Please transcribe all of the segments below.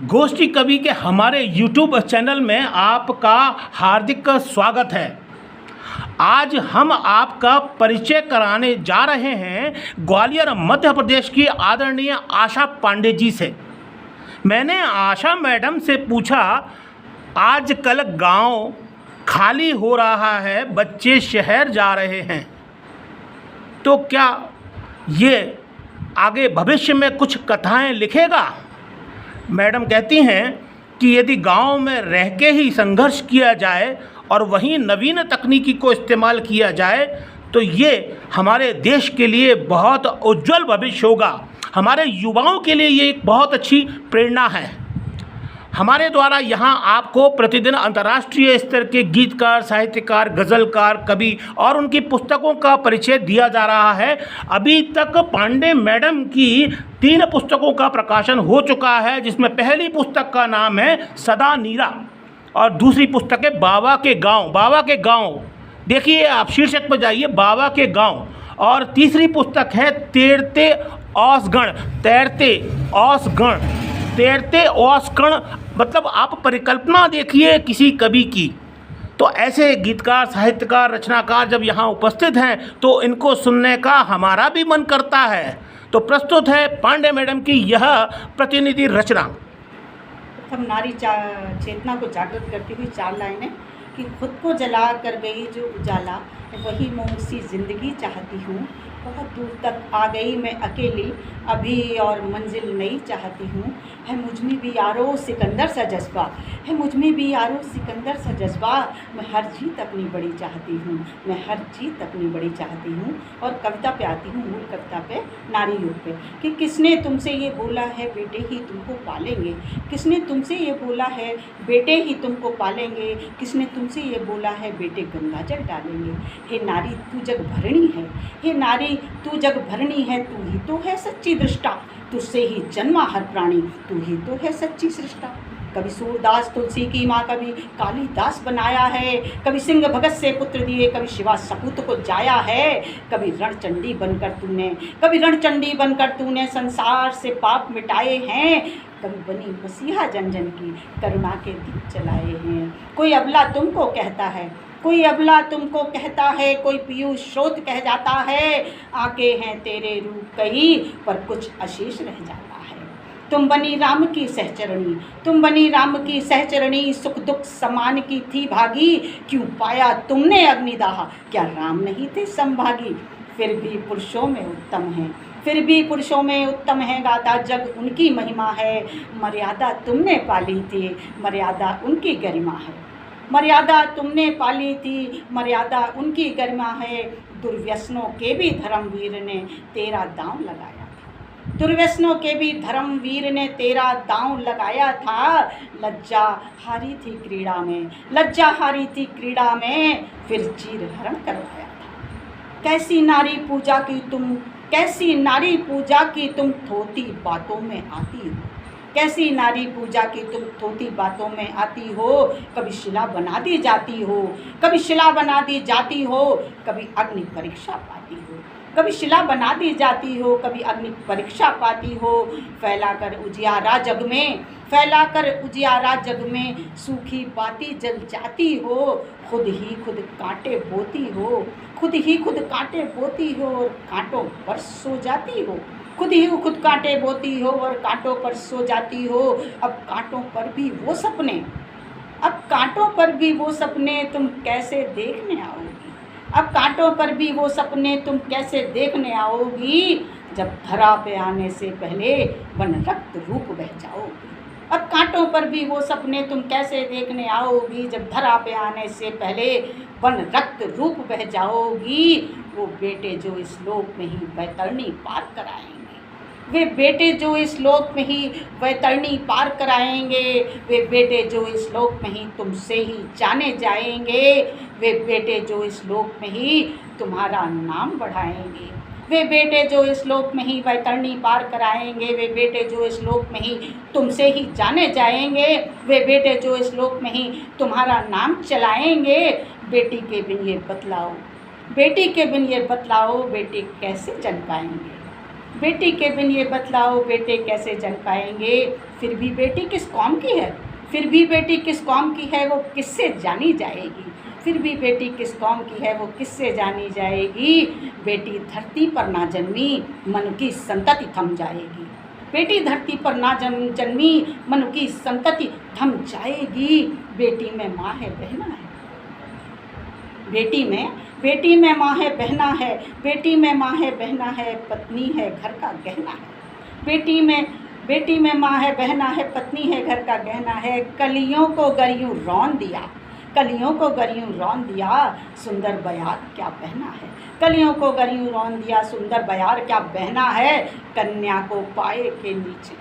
गोष्ठी कवि के हमारे YouTube चैनल में आपका हार्दिक स्वागत है। आज हम आपका परिचय कराने जा रहे हैं ग्वालियर मध्य प्रदेश की आदरणीय आशा पांडे जी से। मैंने आशा मैडम से पूछा, आजकल गांव खाली हो रहा है, बच्चे शहर जा रहे हैं, तो क्या ये आगे भविष्य में कुछ कथाएं लिखेगा? मैडम कहती हैं कि यदि गांव में रह के ही संघर्ष किया जाए और वहीं नवीन तकनीकी को इस्तेमाल किया जाए तो ये हमारे देश के लिए बहुत उज्जवल भविष्य होगा। हमारे युवाओं के लिए ये एक बहुत अच्छी प्रेरणा है। हमारे द्वारा यहाँ आपको प्रतिदिन अंतर्राष्ट्रीय स्तर के गीतकार, साहित्यकार, गज़लकार, कवि और उनकी पुस्तकों का परिचय दिया जा रहा है। अभी तक पांडे मैडम की 3 पुस्तकों का प्रकाशन हो चुका है, जिसमें पहली पुस्तक का नाम है सदा नीरा और दूसरी पुस्तक है बाबा के गांव। बाबा के गांव देखिए, आप शीर्षक पर जाइए, बाबा के गांव। और तीसरी पुस्तक है तैरते औसगण। तैरते औसगण, तैरते औसगण, मतलब आप परिकल्पना देखिए किसी कवि की। तो ऐसे गीतकार, साहित्यकार, रचनाकार जब यहाँ उपस्थित हैं तो इनको सुनने का हमारा भी मन करता है। तो प्रस्तुत है पांडे मैडम की यह प्रतिनिधि रचना। हम नारी चेतना को जागृत करती हुई 4 लाइनें कि खुद को जला कर गई जो उजाला, वही मोह सी जिंदगी चाहती हूँ। बहुत दूर तक आ गई मैं अकेली, अभी और मंजिल नहीं चाहती हूँ। है मुझ में भी यारो सिकंदर सा जज्बा, है मुझ में भी यारो सिकंदर सा जज्बा। मैं हर जीत अपनी बड़ी चाहती हूँ, मैं हर जीत अपनी बड़ी चाहती हूँ। और कविता पे आती हूँ, मूल कविता पे, नारी युग पे, कि किसने तुमसे ये बोला है बेटे ही तुमको पालेंगे। किसने तुमसे ये बोला है बेटे ही तुमको पालेंगे। किसने तुमसे ये बोला है बेटे गंगा जल डालेंगे। हे नारी तू जग भरणी है, हे नारी तू जग भरणी है, तू ही तो है सच्ची दृष्टा। तुझसे ही जन्मा हर प्राणी, तू ही तो है सच्ची सृष्टा। कभी सूरदास तुलसी की माँ, कभी कालिदास बनाया है। कभी सिंह भगत से पुत्र दिए, कभी शिवा सपूत को जाया है। कभी रणचंडी बनकर तूने, कभी रणचंडी बनकर तूने संसार से पाप मिटाए हैं। कभी बनी मसीहा जन जन की करुणा के दीप जलाए हैं। कोई अबला तुमको कहता है, कोई अबला तुमको कहता है, कोई पीयूष स्रोत कह जाता है। आके हैं तेरे रूप कहीं पर कुछ अशेष रह जाता है। तुम बनी राम की सहचरणी, तुम बनी राम की सहचरणी, सुख दुख समान की थी भागी। क्यों पाया तुमने अग्निदाह, क्या राम नहीं थे संभागी। फिर भी पुरुषों में उत्तम है, फिर भी पुरुषों में उत्तम है, गाता जग उनकी महिमा है। मर्यादा तुमने पाली थी, मर्यादा उनकी गरिमा है। मर्यादा तुमने पाली थी, मर्यादा उनकी गरिमा है। दुर्व्यसनों के भी धर्मवीर ने तेरा दांव लगाया था, दुर्व्यसनों के भी धर्मवीर ने तेरा दांव लगाया था। लज्जा हारी थी क्रीड़ा में, लज्जा हारी थी क्रीड़ा में, फिर चीर हरण करवाया था। कैसी नारी पूजा की तुम, कैसी नारी पूजा की तुम थोती बातों में आती हो। कैसी नारी पूजा की तुम थोती बातों में आती हो। कभी शिला बना दी जाती हो, कभी शिला बना दी जाती हो, कभी अग्नि परीक्षा पाती हो। कभी शिला बना दी जाती हो, कभी अग्नि परीक्षा पाती हो। फैलाकर उजियारा जग में, फैलाकर उजियारा जग में, सूखी बाती जल जाती हो। खुद ही खुद कांटे बोती हो, खुद ही खुद कांटे बोती हो और कांटों पर सो जाती हो। खुद ही खुद कांटे बोती हो और कांटों पर सो जाती हो। अब कांटों पर भी वो सपने, अब कांटों पर भी वो सपने तुम कैसे देखने आओगी। अब कांटों पर भी वो सपने तुम कैसे देखने आओगी। जब धरा पे आने से पहले वन रक्त रूप बह जाओगी। अब कांटों पर भी वो सपने तुम कैसे देखने आओगी। जब धरा पे आने से पहले वन रक्त रूप बह जाओगी। वो बेटे जो इस लोक में ही बैतरणी पार कराएंगे, वे बेटे जो इस लोक में ही वैतरणी पार कराएंगे। वे बेटे जो इस लोक में ही तुमसे ही जाने जाएंगे। वे बेटे जो इस लोक में ही तुम्हारा नाम बढ़ाएंगे। वे बेटे जो इस लोक में ही वैतरणी पार कराएंगे। वे बेटे जो इस लोक में ही तुमसे ही जाने जाएंगे। वे बेटे जो इस लोक में ही तुम्हारा नाम चलाएंगे। बेटी के बिन ये बतलाओ, बेटी के बिन ये बतलाओ, बेटे कैसे जन पाएंगे। बेटी के बिन ये बतलाओ बेटे कैसे जन पाएंगे, फिर भी बेटी किस कौम की है, फिर भी बेटी किस कौम की है वो किससे जानी जाएगी, फिर भी बेटी किस कौम की है वो किससे जानी जाएगी। बेटी धरती पर ना जन्मी मनु की संतति थम जाएगी, बेटी धरती पर ना जन्मी मनु की संतति थम जाएगी। बेटी में माँ है बहना है, बेटी में माँ है बहना है, बेटी में माँ है बहना है, पत्नी है घर का गहना है। बेटी में माँ है बहना है, पत्नी है घर का गहना है। कलियों को गरियों रौन दिया, कलियों को गरियों रौन दिया, सुंदर बयार क्या बहना है, कलियों को गरियों रौन दिया, सुंदर बयार क्या बहना है। कन्या को पाए के नीचे,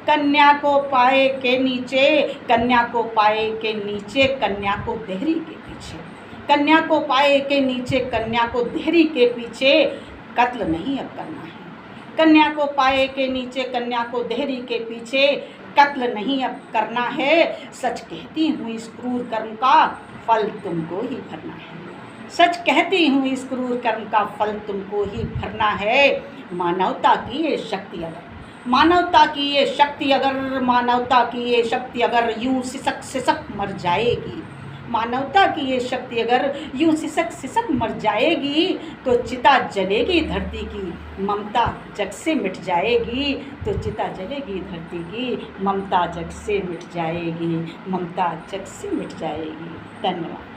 कन्या को पाए के नीचे, कन्या को पाए के नीचे, कन्या को देहरी के पीछे, कन्या को पाए के नीचे, कन्या को देहरी के पीछे, कत्ल नहीं अब करना है। कन्या को पाए के नीचे, कन्या को देहरी के पीछे, कत्ल नहीं अब करना है। सच कहती हूँ इस क्रूर कर्म का फल तुमको ही भरना है, सच कहती हूँ इस क्रूर कर्म का फल तुमको ही भरना है। मानवता की ये शक्ति अगर, मानवता की ये शक्ति अगर, मानवता की ये शक्ति अगर यूं सिसक सिसक मर जाएगी, मानवता की ये शक्ति अगर यूं सिसक सिसक मर जाएगी, तो चिता जलेगी धरती की, ममता जग से मिट जाएगी। तो चिता जलेगी धरती की, ममता जग से मिट जाएगी, ममता जग से मिट जाएगी। धन्यवाद।